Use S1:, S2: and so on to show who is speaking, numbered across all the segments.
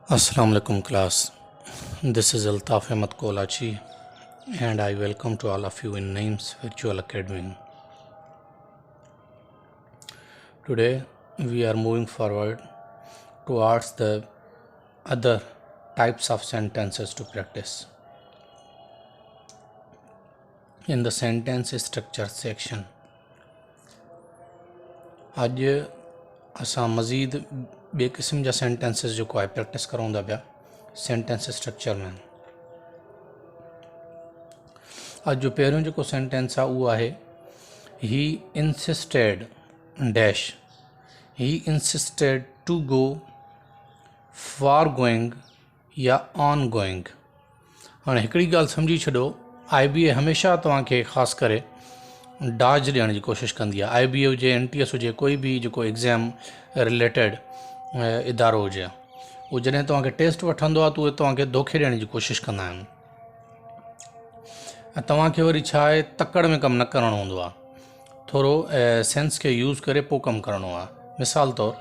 S1: Assalamu alaikum class. This is Altaf Ahmed Kolachi and I welcome to all of you in Names Virtual Academy. Today we are moving forward towards the other types of sentences to practice. In the sentence structure section, आज असां मज़ीद बे किस्म जा sentences जो है practice करूँगा पिया sentence structure में। आज जो पहिरियों जो सेंटेंस आहे उहो आहे he insisted dash, he insisted to go for going या ऑन गोइंग। हाँ हिकिड़ी ॻाल्हि सम्झी छॾो, IBA हमेशह तव्हांखे ख़ासि करे डाज ॾियण जी कोशिशि कंदी आहे। IBA हुजे, NTS हुजे, कोई बि जेको एग्ज़ाम रिलेटेड इदारो हुजे, उहो जॾहिं तव्हांखे टेस्ट वठंदो आहे त उहे तव्हांखे धोखे ॾियण जी कोशिशि कंदा आहिनि ऐं तव्हांखे वरी छा आहे तकड़ में कमु न करिणो हूंदो आहे, थोरो सेंस खे यूज़ करे पोइ कमु करिणो आहे। मिसाल तौरु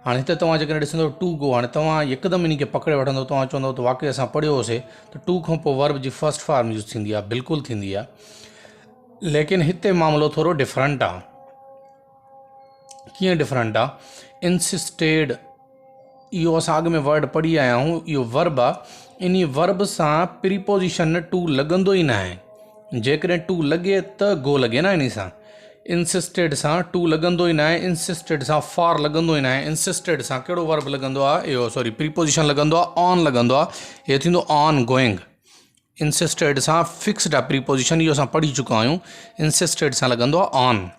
S1: हाणे हिते तव्हां जेकॾहिं ॾिसंदव टू गो, हाणे तव्हां यकदमि इन खे पकड़े वठंदव, तव्हां चवंदव त वाक़ई असां पढ़ियो होसीं त टू खां पोइ वर्ब जी फर्स्ट फॉर्म यूज़ थींदी आहे, बिल्कुलु थींदी आहे, लेकिन हिते मामिलो थोरो डिफरेंट आहे। कीअं डिफरेंट आहे? इंसिस्टेड इहो असां अॻु में वर्ड पढ़ी आया आहियूं, इहो वर्ब आहे। इन वर्ब सां प्रीपोजिशन टू लॻंदो ई न आहे। जेकॾहिं टू लॻे त गो लॻे न, इन सां इंसिस्टेड सां टू लॻंदो ई न आहे, इंसिस्टेड सां फॉर लॻंदो ई न आहे। इंसिस्टेड सां कहिड़ो वर्ब लॻंदो आहे? इहो सॉरी प्रीपोजिशन लॻंदो आहे, ऑन लॻंदो आहे। इहो थींदो ऑन गोइंग। इंसिस्टेड सां फिक्स्ड आहे प्रीपोजिशन, इहो असां पढ़ी चुका आहियूं। इंसिस्टेड सां लॻंदो आहे ऑन।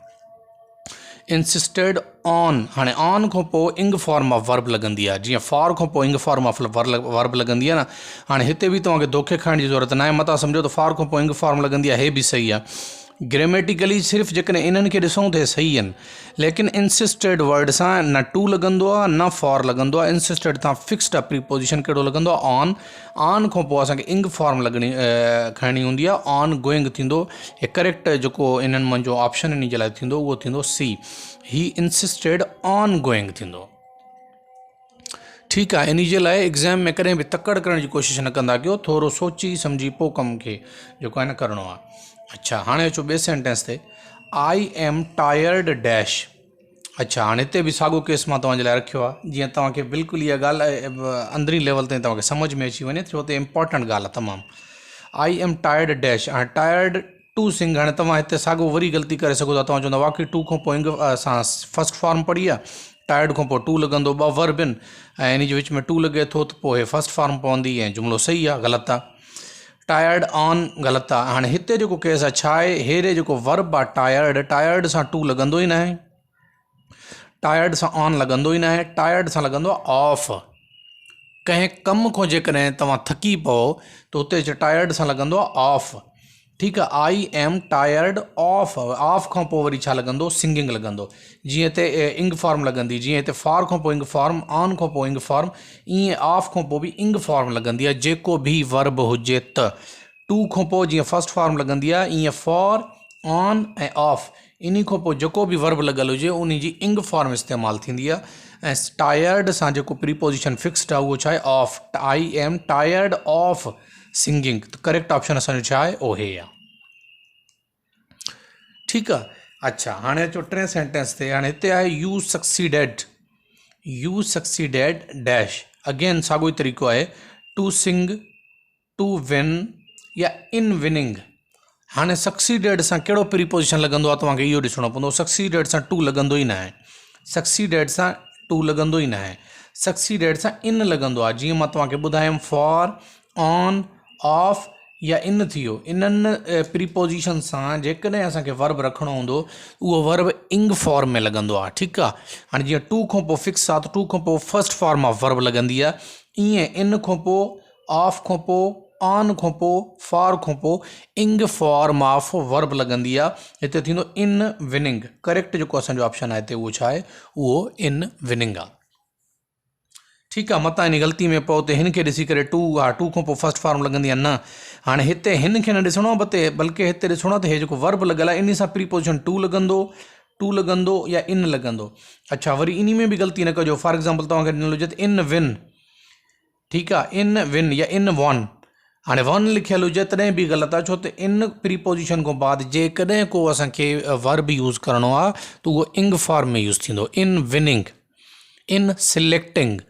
S1: इंसिस्टेड ऑन, हाणे ऑन खां पोइ इंग फॉर्म ऑफ वर्ब लॻंदी आहे, जीअं फॉर खां पोइ इंग फॉर्म ऑफ वर्ब लॻंदी आहे न। हाणे हिते बि तव्हांखे धोखे खाइण जी ज़रूरत न आहे, मता सम्झो त फॉर खां पोइ इंग फॉर्म लॻंदी आहे, हे बि सही आहे। ग्रामेटिकली सिर्फ़ु जेकॾहिं इन्हनि खे ॾिसूं त सही आहिनि, लेकिन इंसिस्टेड वर्ड सां न टू लॻंदो आहे न फॉर लॻंदो आहे। इंसिस्टेड सां फिक्स्ड आहे प्रीपोजिशन, कहिड़ो लॻंदो आहे? ऑन। ऑन खां पोइ असांखे इंग फॉर्म खणणी हूंदी आहे, ऑन गोइंग थींदो। हे करेक्ट जेको इन्हनि मुंहिंजो ऑप्शन इन जे लाइ थींदो उहो थींदो C, he insisted on going थींदो। ठीकु आहे, इन जे लाइ एग्ज़ाम में कॾहिं बि तकड़ करण जी कोशिशि न कंदा कयो, थोरो सोची सम्झी पोइ कम खे जेको आहे न करिणो आहे। अच्छा, हाणे अचो ॿिए सेंटेंस ते, आई एम टायर्ड डैश। अच्छा, हाणे हिते बि साॻियो केस मां तव्हांजे लाइ रखियो आहे, जीअं तव्हांखे बिल्कुलु इहा ॻाल्हि अंदरी लेवल ताईं तव्हांखे सम्झ में अची वञे, छो त इम्पॉर्टेंट ॻाल्हि आहे तमामु। आई एम टायर्ड डैश, हाणे टायर्ड टू सिंग, हाणे तव्हां हिते साॻियो वरी ग़लती करे सघो था, तव्हां चवंदा वाक़ई टू खां पोइ असां फर्स्ट फॉर्म पढ़ी आहे, टायर्ड खां पोइ टू लॻंदो, ॿ वर्ब आहिनि ऐं इन जे विच में टू लॻे थो त पोइ हे फर्स्ट फॉर्म पवंदी ऐं जुमिलो सही आहे, ग़लति आहे। टायर्ड ऑन ग़लति आहे। हाणे हिते जेको केस आहे छा आहे, हेरे जेको वर्ब आहे टायर्ड, टायर्ड सां टू लॻंदो ई न आहे, टायर्ड सां ऑन लॻंदो ई न आहे, टायर्ड सां लॻंदो आहे ऑफ। कंहिं कम खां जेकॾहिं तव्हां थकी पओ त हुते टायर्ड सां लॻंदो आहे ऑफ। ठीकु आहे, I am tired of, of खां पोइ वरी छा लॻंदो? सिंगिंग लॻंदो। जीअं हिते इंग फॉर्म लॻंदी, जीअं हिते फॉर खां पोइ इंग फॉर्म, ऑन खां पोइ इंग फॉर्म, ईअं ऑफ खां पोइ बि इंग फॉर्म लॻंदी आहे जेको बि वर्ब हुजे त। टू खां पोइ जीअं फर्स्ट फॉर्म लॻंदी आहे, ईअं फॉर, ऑन ऐं ऑफ, इन खां पोइ जेको बि वर्ब लॻल हुजे उन जी इंग फॉर्म इस्तेमालु थींदी आहे। ऐं टायर्ड सां जेको प्रीपोजिशन फिक्स्ड आहे उहो छा आहे? Of. I am tired of singing, त करेक्ट ऑप्शन असांजो छा आहे? ओ हे आहे। ठीकु आहे। अच्छा, हाणे अचो टे सेंटेंस ते। हाणे हिते आहे U succeeded, U succeeded dash. Again साॻियो ई तरीक़ो आहे, टू सिंग, टू विन या इन विनिंग। हाणे सक्सीडेड सां कहिड़ो प्रीपोजिशन लॻंदो आहे तव्हांखे इहो ॾिसणो पवंदो। सक्सीडेड सां टू लॻंदो ई न आहे, सक्सीडेड सां टू लॻंदो ई न आहे, सक्सीडेड सां इन लॻंदो आहे। जीअं मां तव्हांखे ॿुधायमि फॉर, ऑन, ऑफ या इन थी वियो। इन्हनि प्रीपोजिशन सां जेकॾहिं असांखे वर्ब रखिणो हूंदो उहो वर्ब इंग फॉर्म में लॻंदो आहे। ठीकु आहे, हाणे जीअं टू खां पोइ फिक्स आहे त टू खां पोइ फर्स्ट फॉर्म ऑफ वर्ब लॻंदी आहे, ईअं इन खां पोइ, ऑफ खां पोइ, ऑन खां पोइ, फॉर खां पोइ इंग फॉर्म ऑफ वर्ब लॻंदी आहे। हिते थींदो इन विनिंग। करेक्ट जेको असांजो ऑप्शन आहे हिते उहो छा आहे? उहो इन विनिंग आहे। ठीकु आहे, मता इन ग़लती में पओ त हिन खे ॾिसी करे टू आहे, टू खां पोइ फर्स्ट फॉर्म लॻंदी आहे न। हाणे हिते हिन खे न ॾिसणो आहे, बल्कि हिते ॾिसणो आहे त हे जेको वर्ब लॻल आहे इन सां प्रीपोजिशन टू लॻंदो या इन लॻंदो। अच्छा, वरी इन में बि ग़लती न कजो। फॉर एग्ज़ाम्पल तव्हांखे ॾिनल हुजे त इन विन, ठीकु आहे। इन विन या इन वन, हाणे वन लिखियलु हुजे तॾहिं बि ग़लति आहे, छो त इन प्रीपोजिशन खां बाद जेकॾहिं को असांखे वर्ब यूज़ करिणो आहे त उहो इंग फॉर्म में यूज़ थींदो। इन विनिंग, इन सिलेक्टिंग,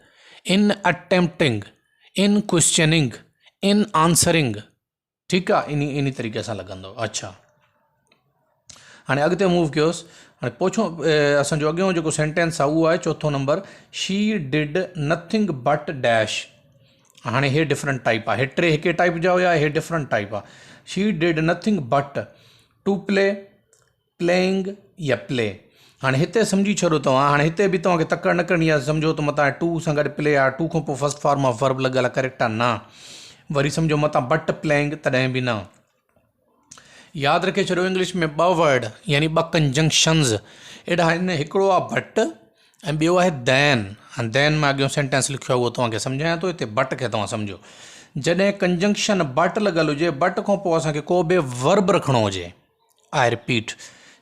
S1: इन अटेम्प्टिंग, इन क्वेश्चनिंग, इन आंसरिंग, ठीकु आहे, इन तरीक़े सां लॻंदो। अच्छा, हाणे अॻिते मूव कयोसि। हाणे पुछो असांजो अॻियों जेको सेंटेंस आहे उहो आहे चौथों number, she did nothing but dash. हाणे हे डिफरेंट टाइप आहे, हे टे हिकु टाइप जा हुया, हे डिफरेंट टाइप आहे। She did nothing but to play, playing या प्ले। हाणे हिते सम्झी छॾो तव्हां, हाणे हिते बि तव्हांखे तकड़ न करणी आहे, सम्झो त मतां टू सां गॾु प्ले आहे, टू खां पोइ फस्ट फॉर्म ऑफ वर्ब लॻियल आहे, करेक्ट आहे न। वरी सम्झो मतां बट प्लेइंग, तॾहिं बि न। यादि रखे छॾियो, इंग्लिश में ॿ वर्ड यानी ॿ कंजंक्शन्स एॾा आहिनि, हिकिड़ो आहे बट ऐं ॿियो आहे दैन। ऐं दैन में अॻियों सेंटेंस लिखियो आहे उहो तव्हांखे सम्झायां थो, हिते बट खे तव्हां सम्झो। जॾहिं कंजंक्शन बट लॻल हुजे, बट खां पोइ असांखे को बि वर्ब रखिणो हुजे, आई रिपीट,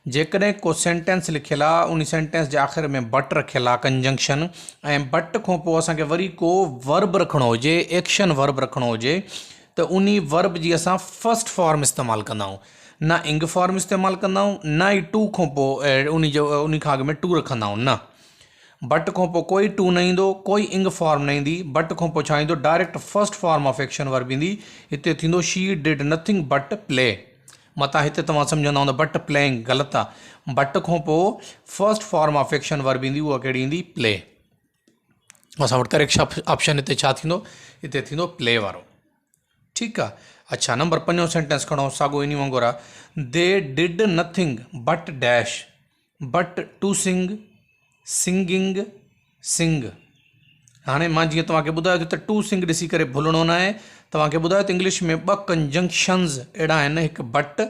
S1: जेकॾहिं को सेंटेंस लिखियल आहे उन सेंटेंस जे आख़िर में बट रखियल आहे कंजंक्शन, ऐं बट खां पोइ असांखे वरी को वर्ब रखिणो हुजे, एक्शन वर्ब रखिणो हुजे, त उन वर्ब जी असां फस्ट फॉर्म इस्तेमालु कंदा आहियूं, न इंग फॉर्म इस्तेमालु कंदा आहियूं, न ई टू खां पोइ उन खां अॻु में टू रखंदा आहियूं, न। बट खां पोइ कोई टू न ईंदो, कोई इंग फॉर्म न ईंदी, बट खां पोइ छा ईंदो, direct first form of action verb ईंदी। हिते थींदो she did nothing but play. मतां हिते तव्हां सम्झंदा हूंदा बट प्लेइंग, ग़लति आहे। बट खां पोइ first form of action verb ईंदी, उहा कहिड़ी ईंदी, प्ले। असां वटि करेक्ट ऑप्शन हिते छा थींदो, हिते थींदो प्ले वारो, ठीकु आहे। अच्छा, नंबर 5 सेंटेंस खणो, साॻो इन वांगुरु आहे, they did nothing but dash but to sing, singing, sing. हाणे मां जीअं तव्हांखे ॿुधायो त टू सिंग ॾिसी करे भुलणो न आहे, तव्हांखे ॿुधायो त इंग्लिश में ॿ कंजंक्शन्स अहिड़ा आहिनि, हिकु बट,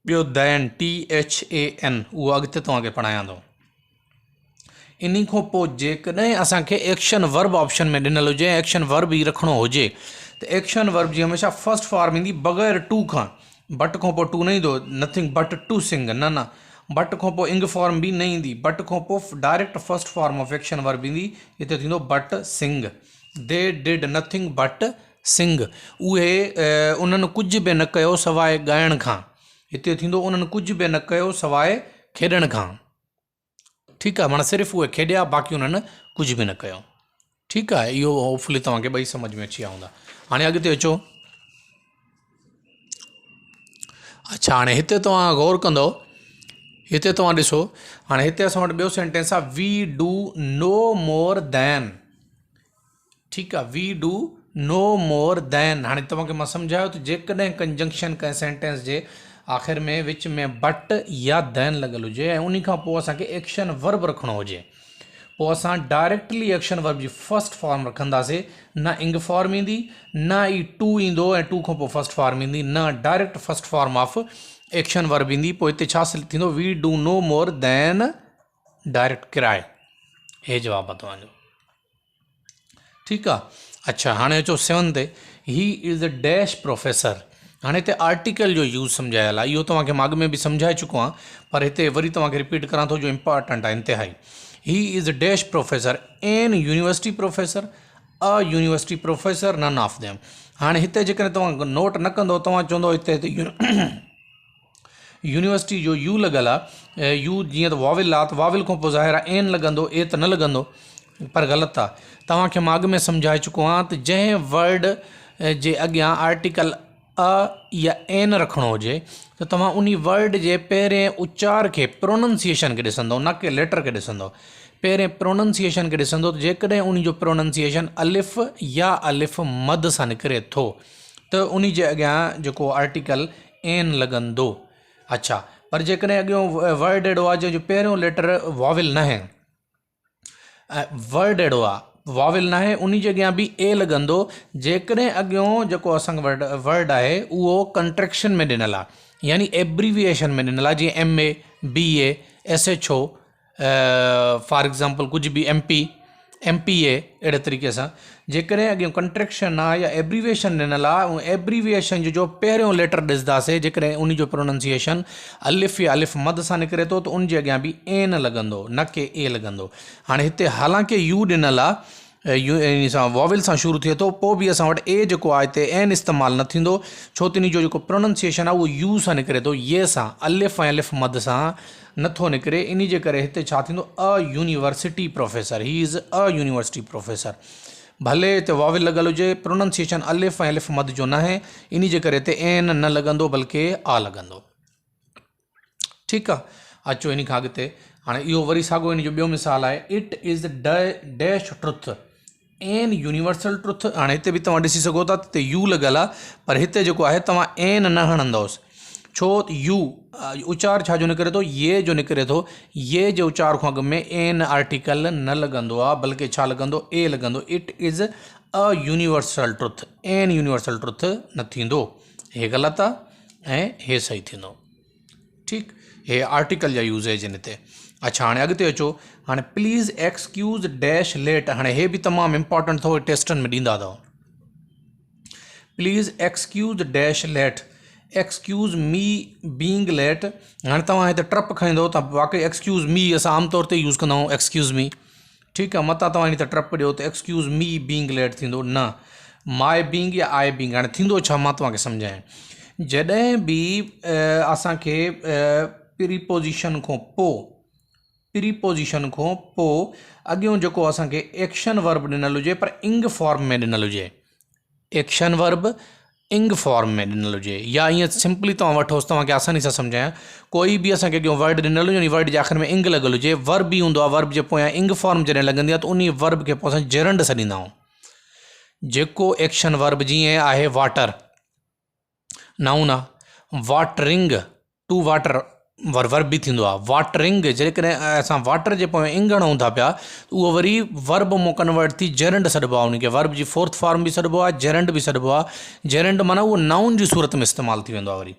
S1: ॿियो दैन, THAN, उहो अॻिते तव्हांखे पढ़ायां थो। इन खां पोइ जेकॾहिं असांखे एक्शन वर्ब ऑप्शन में ॾिनल हुजे, एक्शन वर्ब ई रखिणो हुजे, त एक्शन वर्ब जी हमेशह फस्ट फॉर्म ईंदी बग़ैर टू खां। बट खां पोइ टू न ईंदो, नथिंग बट टू सिंग, न। बट खां पोइ इंग फॉर्म बि न ईंदी, बट खां पोइ direct first form of action verb ईंदी, हिते थींदो but sing. They did nothing but sing, उहे उन्हनि कुझु बि न कयो सवाइ ॻाइण खां। हिते थींदो उन्हनि कुझु बि न कयो सवाइ खेॾण खां, ठीकु आहे। माना सिर्फ़ु उहे खेॾिया, बाक़ी उन्हनि कुझु बि न कयो, ठीकु आहे। इहो होपफुली तव्हांखे ॿई सम्झ में अची विया हूंदा। हाणे अॻिते अचो। अच्छा, हाणे हिते तव्हां गौर कंदो, हिते तव्हां ॾिसो, हाणे हिते असां वटि ॿियो सेंटेंस आहे, we do no more than, ठीकु आहे, we do no more than. हाणे तव्हांखे मां सम्झायो त जेकॾहिं कंजंक्शन कंहिं सेंटेंस जे आख़िर में विच में बट या दैन लॻल हुजे ऐं उन खां पोइ असांखे एक्शन वर्ब रखिणो हुजे, पोइ असां डायरेक्टली एक्शन वर्ब जी फस्ट फॉर्म रखंदासीं, न इंग फॉर्म ईंदी, न ई टू ईंदो ऐं टू खां पोइ फस्ट फॉर्म ईंदी, न direct first form of action verb ईंदी। पोइ हिते छा थींदो, we do no more than direct किराए। हे जवाबु आहे तव्हांजो, ठीकु आहे। अच्छा, हाणे अचो 7 ते, ही इज़ अ डैश प्रोफेसर। हाणे हिते आर्टिकल जो यूज़ सम्झायल आहे, इहो तव्हांखे मां अॻु में बि सम्झाए चुको आहियां, पर हिते वरी तव्हांखे रिपीट करां थो जो इम्पॉर्टेंट आहे इंतिहाई। He is a dash professor, an university professor, a university professor, none of them. हाणे हिते जेकॾहिं तव्हां नोट न कंदो, तव्हां चवंदो हिते यूनिवर्सिटी जो यू लॻल आहे, यू जीअं त वाविल आहे, त वाविल खां पोइ ज़ाहिर आहे एन लॻंदो, ए त न लॻंदो, पर ग़लति आहे। तव्हांखे मां अॻु में सम्झाए चुको आहियां त जंहिं वर्ड जे अॻियां आर्टिकल अ या एन रखिणो हुजे, त तव्हां उन वर्ड जे पहिरें उच्चार खे, प्रोनंसिएशन खे ॾिसंदो, न कि लेटर खे ॾिसंदो। पहिरें प्रोनंसिएशन खे ॾिसंदो, त जेकॾहिं उन जो प्रोनंसिएशन अलिफ़ या अलिफ़ मद सां निकिरे थो, त उन जे अॻियां जेको आर्टिकल एन लॻंदो। अच्छा, पर जेकॾहिं अॻियों वर्ड अहिड़ो आहे जंहिंजो पहिरियों लेटर वाविल न आहे, वर्ड अहिड़ो आहे वाविल न आहे, उन जे अॻियां बि ए लॻंदो, जेकॾहिं अॻियों जेको असांजो वर्ड आहे उहो कंट्रेक्शन में ॾिनल आहे, यानी एब्रीविएशन में ॾिनल आहे, जीअं MA, BA, SHO, for example कुझु बि MPA, अहिड़े तरीक़े सां। जेकॾहिं अॻियों कंट्रेक्शन आहे या एब्रीविएशन ॾिनल आहे, ऐं एब्रीविएशन जो पहिरियों लेटर ॾिसंदासीं, जेकॾहिं उन जो प्रोनंसिएशन अलिफ़ या अलिफ़ मद सां निकिरे थो, त उन जे अॻियां बि एन लॻंदो, न कि ए लॻंदो। हाणे हिते हालांकि यू ॾिनल आहे, इन सां वॉविल सां शुरू थिए थो, पोइ बि असां वटि ए जेको आहे हिते एन इस्तेमालु न थींदो, छो त इन जो जेको प्रोनंसिएशन आहे उहो यू सां निकिरे थो, ये सां, अलिफ ऐं अलिफ मद सां नथो निकिरे। इन जे करे हिते छा थींदो, अ यूनिवर्सिटी प्रोफेसर, ही इज़ अ यूनिवर्सिटी प्रोफेसर। भले हिते वॉविल लॻल हुजे, प्रोनंसिएशन अलिफ ऐं अलिफ मद जो न आहे, इन जे करे हिते एन न लॻंदो बल्कि आ लॻंदो। ठीकु आहे, अचो इन खां अॻिते। हाणे इहो वरी साॻियो इन जो ॿियो मिसाल आहे, it is dash truth N universal truth. हाणे हिते बि तव्हां ॾिसी सघो था हिते यू लॻल आहे, पर हिते जेको आहे तव्हां एन न हणंदोसि, छो यू उचार छा जो निकिरे थो, ये जो निकिरे थो, ये जे उचार खां अॻु में एन आर्टिकल न लॻंदो आहे बल्कि छा लॻंदो, ए लॻंदो। It is a universal truth, N universal truth न थींदो, हे ग़लति आहे ऐं हे सही थींदो। ठीकु, हे आर्टिकल जा यूज़ेज आहिनि हिते। अच्छा, हाणे अॻिते अचो। हाणे प्लीज़ एक्सक्यूज़ डैश लेट, हाणे हे बि तमामु इंपॉर्टेंट अथव, टेस्टनि में ॾींदा अथव। Please excuse dash late, excuse me being late. हाणे तव्हां हिते ट्रप खणंदो त वाकई एक्सक्यूज़ मी असां आमतौर ते यूज़ कंदा आहियूं, एक्सक्यूज़ मी। ठीकु आहे, मतां तव्हां हिन ते ट्रप ॾियो त एक्सक्यूज़ मी बीइंग लेट थींदो, न माई बीइंग या आई बीइंग। हाणे थींदो छा, मां तव्हांखे सम्झायां। जॾहिं बि असांखे प्रीपोजिशन खां पोइ, प्रीपोजिशन खां पोइ अॻियों जेको असांखे एक्शन वर्ब ॾिनल हुजे पर इंग फॉर्म में ॾिनल हुजे, एक्शन वर्ब इंग फॉर्म में ॾिनल हुजे, या ईअं सिंपली तव्हां वठोसि, तव्हांखे आसानी सां सम्झायां। कोई बि असांखे अॻियों वर्ड ॾिनल हुजे, वर्ड जे आख़िर में इंग लॻल हुजे, वर्ब बि हूंदो आहे, वर्ब जे पोयां इंग फॉर्म जॾहिं लॻंदी आहे त उन वर्ब खे पोइ असां जेरंड सॾींदा आहियूं। जेको एक्शन वर्ब जीअं आहे वाटर, नाउन आहे, वाटरिंग, टू वाटर वर्ब बि थींदो आहे, वाटरिंग। जेकॾहिं असां वाटर जे पोयां इंग हणूं था पिया त उहो वरी वर्ब मां कन्वर्ट थी जेरंड सॾिबो आहे, उनखे वर्ब जी फोर्थ फॉर्म बि सॾिबो आहे, जेरंड बि सॾिबो आहे। जेरंड माना उहो नाउन जी सूरत में इस्तेमालु थी वेंदो आहे। वरी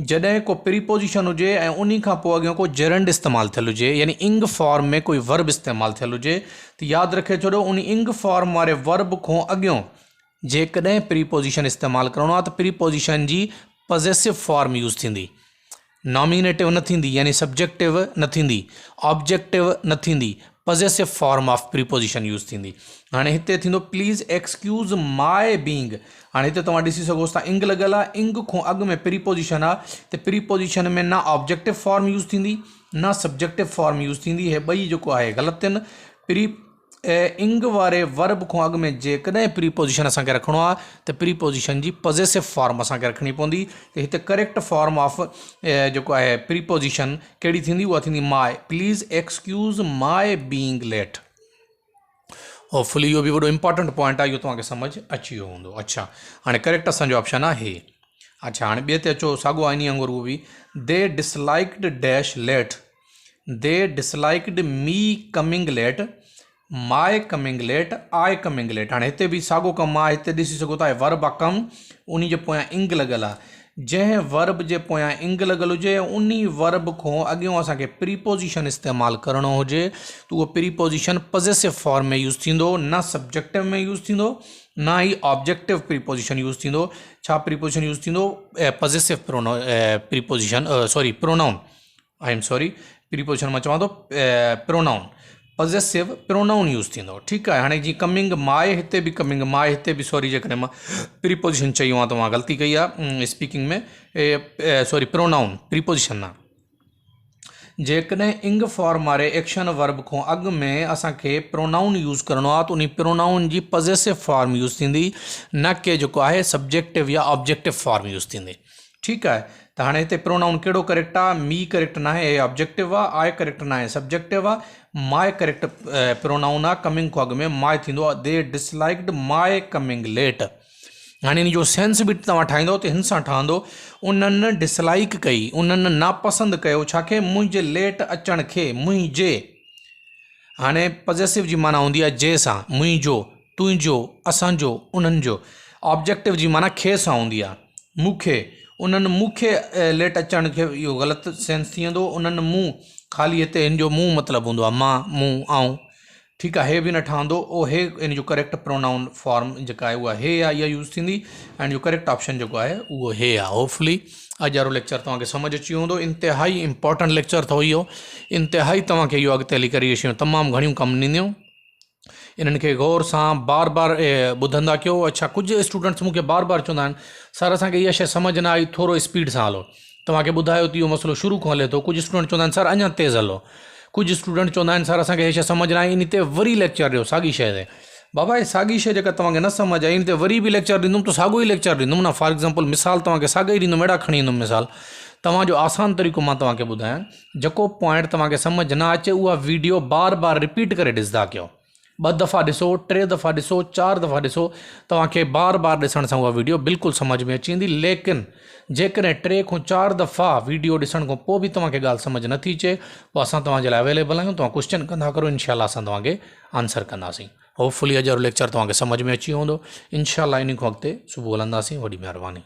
S1: जॾहिं को प्रीपोजिशन हुजे ऐं उन खां पोइ अॻियां को जेरंड इस्तेमालु थियल हुजे, यानी इंग फॉर्म में कोई वर्ब इस्तेमालु थियल हुजे, त यादि रखे छॾियो उन इंग फॉर्म वारे वर्ब खां अॻियों जेकॾहिं प्रीपोजिशन इस्तेमालु करिणो आहे त प्रीपोजिशन जी पॉजेसिव फॉर्म यूज़ थींदी, नॉमिनेटिव न थींदी, यानी सब्जेक्टिव न थींदी, ऑब्जेक्टिव न थींदी, possessive form of preposition use थींदी। हाणे हिते थींदो प्लीज़ एक्सक्यूज़ माई बीइंग। हाणे हिते तव्हां ॾिसी सघो था इंग लॻल आहे, इंग खां अॻु में प्रीपोजिशन आहे, त प्रीपोजिशन में न ऑब्जेक्टिव फॉर्म यूज़ थींदी न सब्जेक्टिव फॉर्म यूज़ थींदी। हे ॿई जेको आहे ग़लति आहिनि। प्री इंग वारे वर्ब खां अॻु में जेकॾहिं प्रीपोजिशन असांखे रखिणो आहे त प्रीपोजिशन जी पॉजेसिव फॉर्म असांखे रखणी पवंदी। त हिते करेक्ट फॉर्म ऑफ जेको आहे प्रीपोजिशन कहिड़ी थींदी, उहा थींदी माई। Please excuse my being late. Hopefully इहो बि वॾो इंपॉर्टेंट पॉइंट आहे, इहो तव्हांखे सम्झ अची वियो हूंदो। अच्छा, हाणे करेक्ट असांजो ऑप्शन आहे हे। अच्छा, हाणे ॿिए ते अचो, साॻियो आहे इन वांगुरु उहो बि, they disliked dash late, they disliked me coming late, my coming late, I coming late. हाणे हिते बि साॻियो कमु आहे, हिते ॾिसी सघो था वर्ब आहे कम, उन जे पोयां इंग लॻल आहे। जंहिं वर्ब जे पोयां इंग लॻल हुजे उन वर्ब खां अॻियों असांखे प्रीपोजिशन इस्तेमालु करिणो हुजे त उहो प्रीपोजिशन पॉजेसिव फॉर्म में यूज़ थींदो, न सब्जेक्टिव में यूज़ थींदो, न ई ऑब्जेक्टिव प्रीपोजिशन यूज़ थींदो। छा प्रीपोजिशन यूज़ थींदो, possessive preposition, sorry pronoun, I am sorry, preposition मां चवां थो प्रोनाउन, पॉजेसिव प्रोनाउन यूज़ थींदो। ठीकु आहे, हाणे जीअं कमिंग माई, हिते बि कमिंग माई, हिते बि सॉरी जेकॾहिं मां प्रीपोजिशन चयो आहे त मां ग़लती कई आहे स्पीकिंग में, सॉरी प्रोनाउन, प्रीपोजिशन न। जेकॾहिं इंग फॉर्म वारे एक्शन वर्ब खां अॻु में असांखे प्रोनाउन यूज़ करिणो आहे त उन प्रोनाउन जी पॉजेसिव फॉर्म यूज़ थींदी, न कि जेको आहे सब्जेक्टिव या ऑब्जेक्टिव फॉर्म यूज़ थींदी। ठीकु आहे, त हाणे हिते प्रोनाउन कहिड़ो करेक्ट आहे, मी करेक्ट न आहे, ऑब्जेक्टिव आहे, आई करेक्ट न आहे, सब्जेक्टिव आहे, माई करेक्ट प्रोनाउन आहे, कमिंग खां अॻु में माई थींदो आहे। दे डिसलाइक्ड माई कमिंग लेट। हाणे इन जो सेंस बि तव्हां ठाहींदो त हिन सां ठहंदो, उन्हनि डिसलाइक कई, उन्हनि नापसंदि कयो, छाखे, मुंहिंजे लेट अचण खे, मुंहिंजे। हाणे पॉजेसिव जी माना हूंदी आहे जे सां, मुंहिंजो, तुंहिंजो, असांजो, उन्हनि जो। ऑब्जेक्टिव जी माना खे सां हूंदी आहे, मूंखे, उन्हनि मूंखे लेट अचण खे, इहो ग़लति सेंस थी वेंदो। उन्हनि मूं, ख़ाली हिते हिन जो मूं मतिलबु हूंदो आहे, मां, मूं, आऊं। ठीकु आहे, हे बि न ठहंदो। ओ हे इन जो करेक्ट प्रोनाउन फॉर्म जेका आहे उहा हे आहे, इहा यूज़ थींदी। ऐं जो करेक्ट ऑप्शन जेको आहे उहो हे आहे। होपफुली अॼु वारो लेक्चर तव्हांखे सम्झ अची वेंदो। इंतिहाई इंपॉर्टेंट लेक्चर अथव इहो, इंतिहाई तव्हांखे इहो अॻिते हली करे इहे शयूं तमामु घणियूं कमु ॾींदियूं। इन्हनि खे गौर सां बार बार ॿुधंदा कयो। अच्छा, कुझु स्टूडेंट्स मूंखे बार बार चवंदा आहिनि सर असांखे इहा शइ सम्झ न आई, थोरो स्पीड सां हलो। तव्हांखे ॿुधायो त इहो मसइलो शुरू खां हले थो। कुझु स्टूडेंट चवंदा आहिनि सर अञा तेज़ हलो। कुझु स्टूडेंट चवंदा आहिनि सर असांखे इहा शइ सम्झ न आई, इन ते वरी लेक्चर ॾियो साॻी शइ ते। बाबा हे साॻी शइ जेका तव्हांखे न सम्झ आई इन ते वरी बि लेक्चर ॾींदुमि त साॻियो ई लेक्चर ॾींदुमि न। फॉर एग्ज़ाम्पल मिसाल तव्हांखे साॻी ॾींदुमि, अहिड़ा खणी ईंदुमि मिसाल। तव्हांजो आसान तरीक़ो मां तव्हांखे ॿुधायां, जेको पॉइंट तव्हांखे सम्झ न अचे उहा वीडियो बार बार रिपीट करे ॾिसंदा कयो। 2 दफ़ा ॾिसो, 3 दफ़ा ॾिसो, 4 दफ़ा ॾिसो, तव्हांखे बार बार ॾिसण सां उहा वीडियो बिल्कुलु सम्झ में अची वेंदी। लेकिन जेकॾहिं 3 खां 4 दफ़ा वीडियो ॾिसण खां पोइ बि तव्हांखे ॻाल्हि सम्झ नथी अचे, पोइ असां तव्हांजे लाइ अवेलेबल आहियूं। तव्हां क्वेश्चन कंदा करो, इनशाला असां तव्हांखे आंसर कंदासीं। होपफुली अॼु जो लेक्चर तव्हांखे सम्झ में अची वेंदो। इनशाला इन खां अॻिते सुबुह हलंदासीं। वॾी महिरबानी।